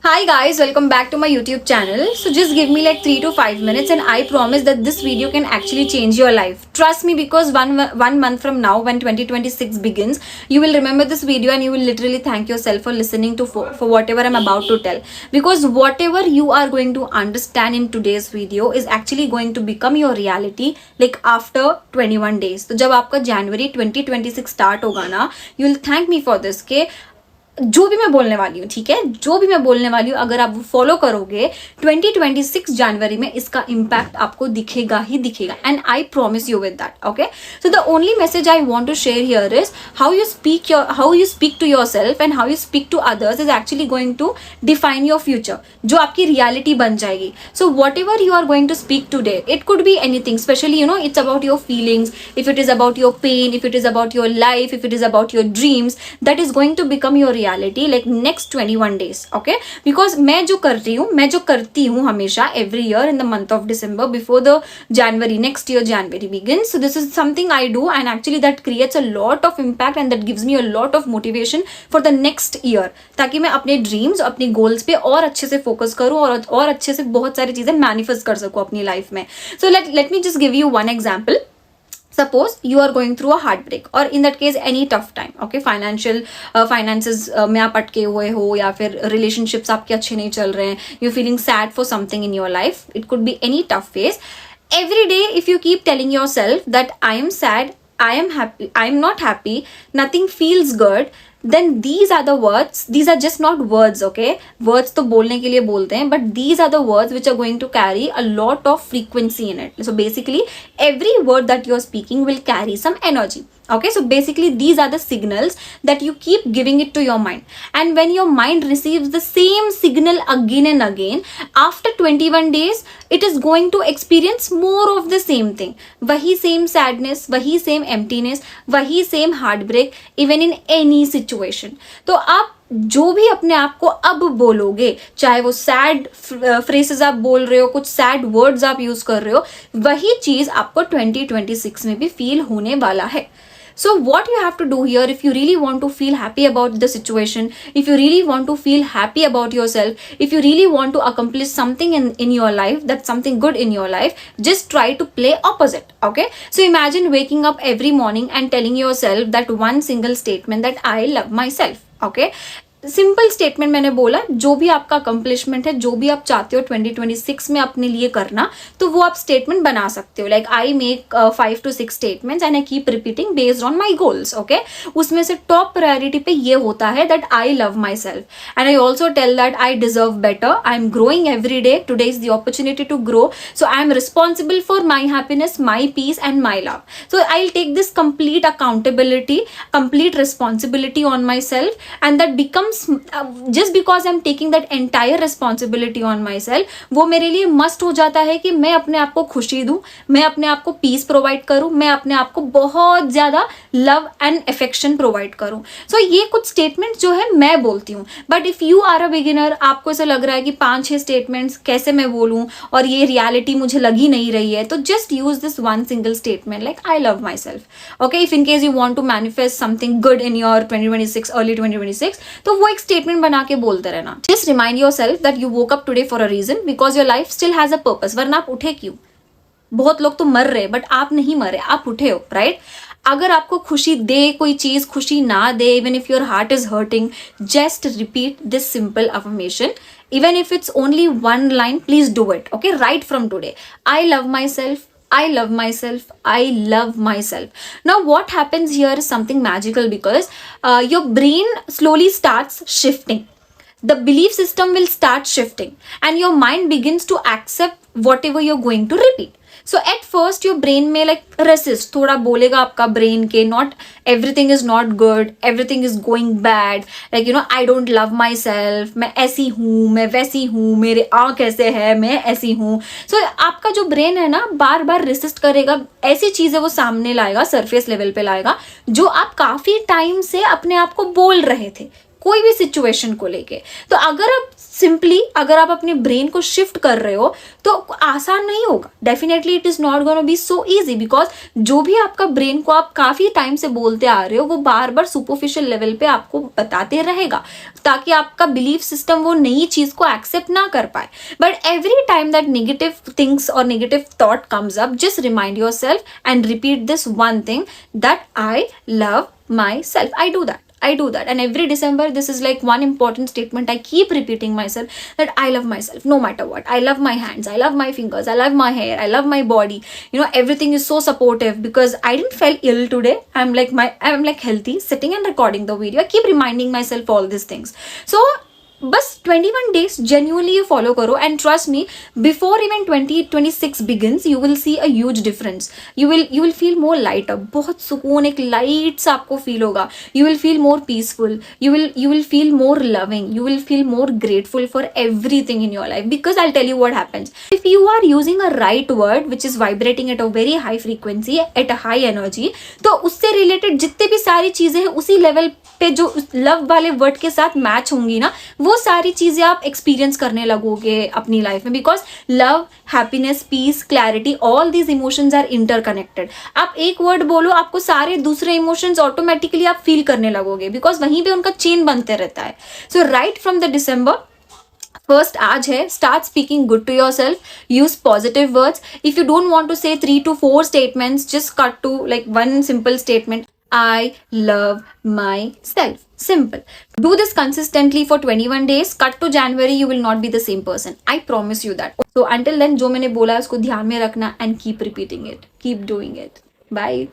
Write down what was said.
Hi guys, welcome back to my YouTube channel. So just give me like 3 to 5 minutes and I promise that this video can actually change your life. Trust me, because one month from now when 2026 begins, you will remember this video and you will literally thank yourself for listening to for whatever I'm about to tell. Because whatever you are going to understand in today's video is actually going to become your reality like after 21 days. तो जब आपका January 2026 start होगा ना, you will thank me for this के जो भी मैं बोलने वाली हूँ, ठीक है, जो भी मैं बोलने वाली हूँ अगर आप वो फॉलो करोगे 2026 जनवरी में इसका इम्पैक्ट आपको दिखेगा ही दिखेगा. And I promise you with that. Okay, so the only message I want to share here is how you speak to yourself and how you speak to others is actually going to define your future, जो आपकी reality बन जाएगी. So whatever you are going to speak today, it could be anything, specially you know it's about your feelings, if it is about your pen, if it is about your life, if it is about your dreams, that is going to become your reality like next 21 days. okay, because मैं जो करती हूँ हमेशा every year in the month of December before the next year January begins. So this is something I do and actually that creates a lot of impact and that gives me a lot of motivation for the next year, ताकि मैं अपने dreams, अपने goals पे और अच्छे से focus करूँ और अच्छे से बहुत सारी चीजें मैनिफेस्ट कर सकूँ अपनी लाइफ में. So let me just give you one example. Suppose you are going through a heartbreak or in that case any tough time. okay, finances में आप अटके हुए हो या फिर relationships आपके अच्छे नहीं चल रहे हैं, you're feeling sad for something in your life, it could be any tough phase. Every day if you keep telling yourself that I am sad, I am happy, I am not happy, nothing feels good, then these are the words, these are just not words. okay, words तो बोलने के लिए बोलते हैं, but these are the words which are going to carry a lot of frequency in it. So basically every word that you're speaking will carry some energy. okay, so basically these are the signals that you keep giving it to your mind, and when your mind receives the same signal again and again, after 21 days it is going to experience more of the same thing. वही same sadness, वही same emptiness, वही same heartbreak, even in any situation. तो आप जो भी अपने आप को अब बोलोगे, चाहे वो सैड फ्रेसेस आप बोल रहे हो, कुछ सैड वर्ड्स आप यूज कर रहे हो, वही चीज आपको 2026 में भी फील होने वाला है. So what you have to do here, if you really want to feel happy about the situation, if you really want to feel happy about yourself, if you really want to accomplish something in your life, that's something good in your life, just try to play opposite. okay, so imagine waking up every morning and telling yourself that one single statement that I love myself. okay, simple statement मैंने बोला, जो भी आपका accomplishment है, जो भी आप चाहते हो 2026 में अपने लिए करना, तो वो आप स्टेटमेंट बना सकते हो. Like I make 5 to 6 statements and I keep repeating based on my goals. Okay, उसमें से टॉप प्रायोरिटी पे ये होता है that I love myself and I also tell that I deserve better, I am growing every day, today is the opportunity to grow, so I am responsible for my happiness, my peace and my love. So I will take this complete accountability, complete responsibility on my self and that becomes just because I'm taking that entire responsibility on myself, वो मेरे लिए must हो जाता है कि मैं अपने आप को खुशी दूं, मैं अपने आप को पीस प्रोवाइड करूं, मैं अपने आप को बहुत ज्यादा लव एंड अफेक्शन प्रोवाइड करूं. सो ये कुछ स्टेटमेंट जो है मैं बोलती हूँ. But if you are a beginner, आपको ऐसा लग रहा है कि 5-6 स्टेटमेंट्स कैसे मैं बोलूं और ये रियलिटी मुझे लगी नहीं रही है, तो just use this one single statement like I love myself. Okay, if in case you want to manifest something good in your 2026, early 2026, तो वो एक स्टेटमेंट बना के बोलते रहना. Just remind yourself that you woke up today for a reason, because your life still has a purpose. वरना आप उठे क्यों? बहुत लोग तो मर रहे, बट आप नहीं मरे, आप उठे हो, राइट? अगर आपको खुशी दे कोई चीज, खुशी ना दे, even if your heart is hurting, just repeat this simple affirmation. Even if it's only one line, please do it. okay, right from today. I love myself, I love myself, I love myself. Now what happens here is something magical, because your brain slowly starts shifting. The belief system will start shifting and your mind begins to accept whatever you're going to repeat. So at first your brain may like resist, थोड़ा बोलेगा आपका brain के not everything is not good, everything is going bad, like you know I don't love myself, मैं ऐसी हूँ, मैं वैसी हूँ, मेरे आँख ऐसे है, मैं ऐसी हूँ. So आपका जो brain है ना, बार बार resist करेगा, ऐसी चीजें वो सामने लाएगा, सरफेस लेवल पे लाएगा, जो आप काफी टाइम से अपने आप को बोल रहे थे कोई भी सिचुएशन को लेके। तो अगर आप अपने ब्रेन को शिफ्ट कर रहे हो तो आसान नहीं होगा, definitely it is not gonna be so easy, because जो भी आपका ब्रेन को आप काफी टाइम से बोलते आ रहे हो वो बार बार सुपरफिशियल लेवल पे आपको बताते रहेगा ताकि आपका बिलीफ सिस्टम वो नई चीज को एक्सेप्ट ना कर पाए। But every time that negative things और negative thought comes up, just remind yourself and repeat this one thing, that I love myself. I do that, and every December this is like one important statement I keep repeating myself, that I love myself no matter what. I love my hands, I love my fingers, I love my hair, I love my body. Everything is so supportive because I didn't feel ill today. I'm like healthy sitting and recording the video. I keep reminding myself all these things. So बस 21 days genuinely you follow करो, and trust me, before even 2026 begins you will see a huge difference. You will feel more light up, बहुत सुकून, एक light सा आपको feel होगा. You will feel more peaceful. You will feel more loving. You will feel more grateful for everything in your life, because I'll tell you what happens. If you are using a right word which is vibrating at a very high frequency, at a high energy, तो उससे related जितने भी सारी चीजें हैं उसी level पे जो लव वाले वर्ड के साथ मैच होंगी ना, वो सारी चीजें आप एक्सपीरियंस करने लगोगे अपनी लाइफ में, because love, happiness, peace, clarity, all these emotions are interconnected. आप एक वर्ड बोलो, आपको सारे दूसरे इमोशंस ऑटोमेटिकली आप फील करने लगोगे, बिकॉज वहीं पे उनका चेन बनते रहता है. So right from the December first आज है, start speaking good to yourself, use positive words. If you don't want to say 3 to 4 statements, just cut to like one simple statement, I love myself. Simple. Do this consistently for 21 days. Cut to January, you will not be the same person. I promise you that. So until then, जो मैंने बोला उसको ध्यान में रखना and keep repeating it. Keep doing it. Bye.